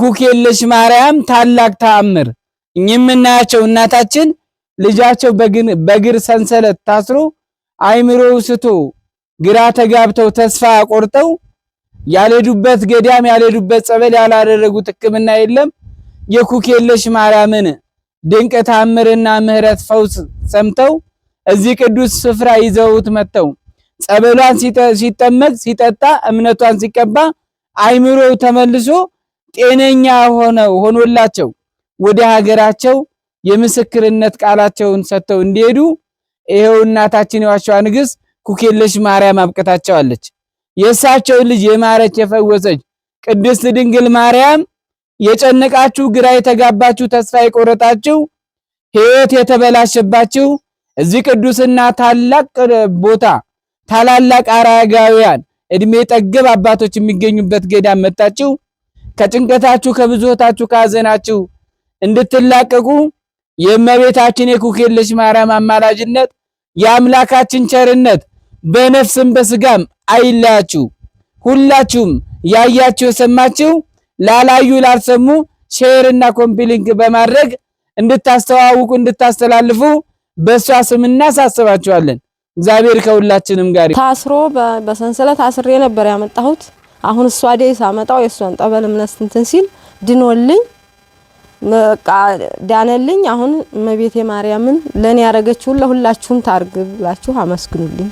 ኩክየለሽ ማርያም ታላቅ ተአምር የምናያቸው እናታችን ልጃቸው በግር ሰንሰለት ታስሮ አይምሮው ስቶ ግራ ተጋብተው ተስፋ ቆርጠው ያለዱበት ገዳም ያለዱበት ጸበል ያላደረጉት ሕክምና የለም። የኩክየለሽ ማርያምን ድንቅ ተአምርና ምህረት ፈውስ ሰምተው እዚህ ቅዱስ ስፍራ ይዘውት መጥተው ጸበሏን ሲጠመቅ ሲጠጣ እምነቷን ሲቀባ አይምሮው ተመልሶ ጤነኛ ሆኖላቸው ወደ ሀገራቸው የምስክርነት ቃላቸውን ሰጥተው እንዲሄዱ ይሄው እናታችን የዋሻዋ ንግሥት ኩክየለሽ ማርያም አብቅታቸዋለች። የእሳቸው ልጅ የማረች የፈወሰች ቅድስት ድንግል ማርያም የጨነቃችሁ ግራ የተጋባችሁ ተስፋ የቆረጣችሁ ሕይወት የተበላሸባችሁ እዚህ ቅዱስና ታላቅ ቦታ ታላላቅ አረጋውያን እድሜ ጠገብ አባቶች የሚገኙበት ገዳም መጣችሁ ከጭንቀታችሁ ከብዙታችሁ ከሐዘናችሁ እንድትላቀቁ የእመቤታችን የኩክየለሽ ማርያም አማላጅነት የአምላካችን ቸርነት በነፍስም በስጋም አይለያችሁ። ሁላችሁም ያያችሁ የሰማችሁ ላላዩ ላልሰሙ ሼር እና ኮምፒሊንግ በማድረግ እንድታስተዋውቁ እንድታስተላልፉ በሷ ስም እናሳስባችኋለን። እግዚአብሔር ከሁላችንም ጋር ታስሮ በሰንሰለት አስሬ ነበር ያመጣሁት። አሁን እሷ ደይ ሳመጣው የሷን ጠበል እምነት እንትን ሲል ድኖልኝ ዳነልኝ። አሁን እመቤቴ ማርያምን ለኔ ያረገችው ለሁላችሁም ታርግ ብላችሁ አመስግኑልኝ።